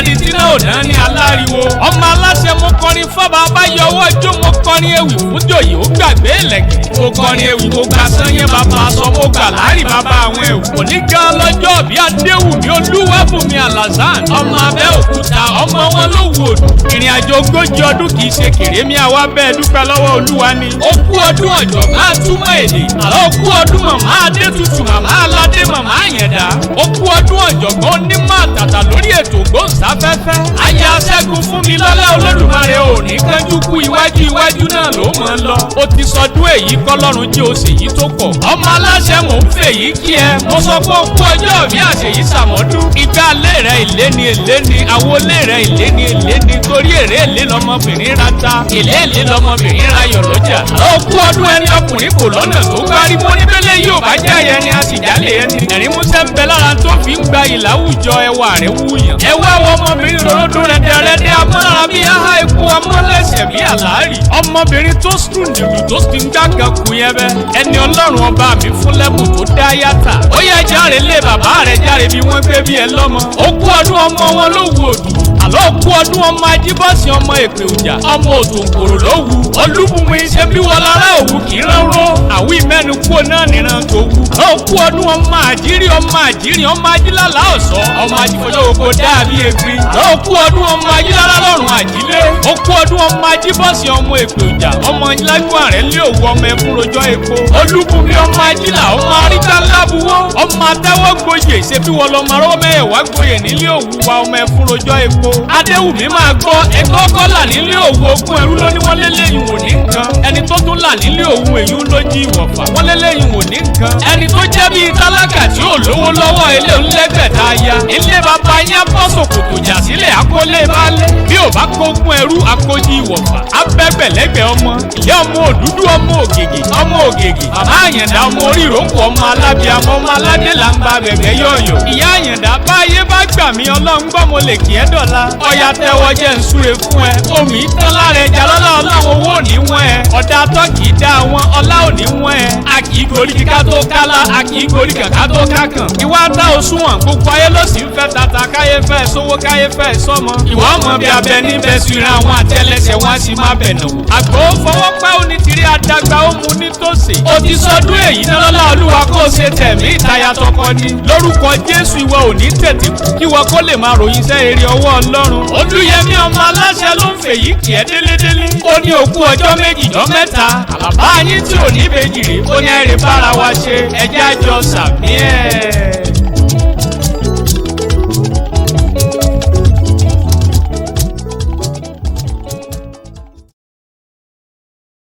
adití náà ò náà ní aláriwo. ọmọ aláṣẹ mo kọrin fọ́ba abáyọ ọwọ́ ọjọ́ mo kọrin ewì fún jòyè ó gbàgbé ìlẹ̀kẹ̀. mo kọrin ewì mo gbà sanyẹ bàbá aṣọ mo gbà láàrin bàbá àwọn ewu. òní gan lọ́jọ́ bí Adéwùmí Olúwàbùnmi Alassan ọmọ Abẹ́òkúta ọmọ wọn ló wò ó. ìrìn àjò ogójì ọdún kì í ṣe kèrémí àwa bẹ́ẹ̀ dúpẹ́ lọ́wọ́ Olúwa ni. ó kú ọdún ọ̀jọ̀ máa túmọ̀ èdè. àlọ́ ó kú ọdún màmá Adétutù màmá Aládé màmá Àyẹ̀dá. ó kú ọdún ọ̀jọ̀gbọ́n onímọ̀ àtàtà lórí ètò gbóhùnsáfẹ́fẹ́. ayé aṣẹ́gun fún mi lọ́lá Olódùmarè ò ní kánjú kú iwájú iwájú náà ló mọ̀ ń lọ. ó ti sọdún èyí kọ́lọ́run jẹ́ oṣù yìí tó pọ̀. ọmọ aláṣẹ mò ń fèyí kí ẹ. mo sọ pé ó kú ọjọ́ bí àṣeyí sàmọ́dún. ìgbà lé rẹ ìléni ìléni àwo lé rẹ ìléni ìléni torí èrè èlé lọmọbìnrin ra ta. èlé èlé lọmọbìnrin ra yọ̀ lọ́jà. ó kú ọdún ẹni ọkùnrin kò lọ́nà tó gbárí mọ́ níbẹ̀lẹ̀ yóò bá jẹ́ ẹyẹ ni a sì jálè ẹni. ẹ̀rín músẹ́ ń bẹ lára tó fi ń gba ìlàwùjọ ẹwà rẹ̀ wúyàn. ẹwà ọmọbìnrin ròdòdó rẹ̀dẹ̀rẹ̀dẹ̀ amọ́ra bí aha ikú amọ́lẹ́sẹ̀ bí àlàárì. ọmọbìnrin tó sùn dùdù tó sì ń gbàgàn kù yẹn bẹ́. ẹni Ọlọ́run ọba mi fún lẹ́bùn tó dá yàtà. ó yẹ járe lé bàbá rẹ̀ járe bí wọ́n gbé bí ẹ lọ́mọ. ó kú ọdún ọmọ wọn ló wù òdù. àlọ́ kú ọdún ọmọ ajíbọ́sì ọmọ èpè òjà ọmọ òtòǹkòrò ló wù. olúbùnmi ṣe bí wọn lára òwú kì í ránró. àwí mẹ́nu kú náà nìran tó wù. ó kú ọdún ọmọ àjírí ọmọ ajílálà ọ̀sọ́ ọmọ ajífọ́jọ́ oko dáàbí egbin. ó kú ọdún ọmọ ajílálà lọ́rùn àjílé. ó kú ọdún ọmọ ajíbọ́sì ọmọ èpè òjà ọmọ ajílágbọ́n rẹ̀ lé òwú ọmọ ẹkún rojọ́ epo. olúbùnmi ọmọ ajílà ọmọ aríta lábuwọ́ ọmọ atẹ́wọ́ gboyè ṣe bí wọn lọ́mọ arọ́ mẹ́ẹ̀wá gboyè nílé òwú wa ọmọ ẹkún rojọ́ epo. Adéwùmí máa gbọ́ ẹgbẹ́ kọ́là nílé òwú ogún ẹrú ló ní wọ́n lélẹ́yìn wò ní nǹkan. ẹni tó tún là nílé òwú èyí ló jí ìwọ̀fà wọ́n lélẹ́yìn wò ní nǹkan. ẹni tó jẹ́ bíi tálákà tí ò lówó lọ́wọ́ ilé ńlẹ́gbẹ̀ta ya. ilé bàbá yẹn bọ́ sòkòtò jà sílẹ̀ akólé balẹ̀. bí ò bá kógun ẹrú akójí ìwọ̀fà. abẹ́gbẹ̀lẹ́gbẹ̀ ọmọ ìyá ọmọ òdúdú ọmọ ògègè bàbá Àyẹ̀dá ọmọ orí ìrókò ọmọ alábíàmọ ọmọ aládé là ń gba bẹ̀bẹ̀ yọ̀yọ̀. ìyá Àyẹ̀dá báyé bá gbà mí Ọlọ́run gbọ́ mo lè kí ẹ́ dọ̀la. ọya tẹ́wọ́ jẹ́ ń súre fún ẹ. omi tán lára ẹja lọ́lá Ọlọ́run owó ò ní wọ́n ẹ. ọ̀dà tó kì í dá wọn ọlá ò ní wọ́n ẹ. a kì í gorí kíká tó kálá a kì í gorí kàkà tó kákàn. ìwà tá o súnwọ̀n gbogbo ayé ló sì ń fẹ́ tata káyé fẹ́ sówó káyé fẹ́ sọ́mọ. ìwọ ọmọ bí abẹ níbẹ̀ sí ra àwọn àtẹlẹsẹ̀ wọn sì má bẹ̀ nà. àgbò fọwọ́ pẹ́ òní tìrí adagba ó mu nítòsí. ó ti sọdún èyí náà lọ́lá Olúwa kó o ṣe tẹ̀mí ìtayà tọkọ ni. lórúkọ Jésù ìwọ ò ní tètè kí wọ́n kó lè máa ròyìn iṣẹ́ eré ọwọ́ Ọlọ́run. Olúyẹmí ọmọ aláṣẹ ló ń fèyí kì ẹ́ délédélé. ó ní òkú ọjọ́ méjì jọ́ mẹ́ta. àbá yín tí ò ní bèjì rè ó ní ẹ̀rẹ̀ bára wa ṣe ẹjẹ́ àjọ sàmí ẹ̀.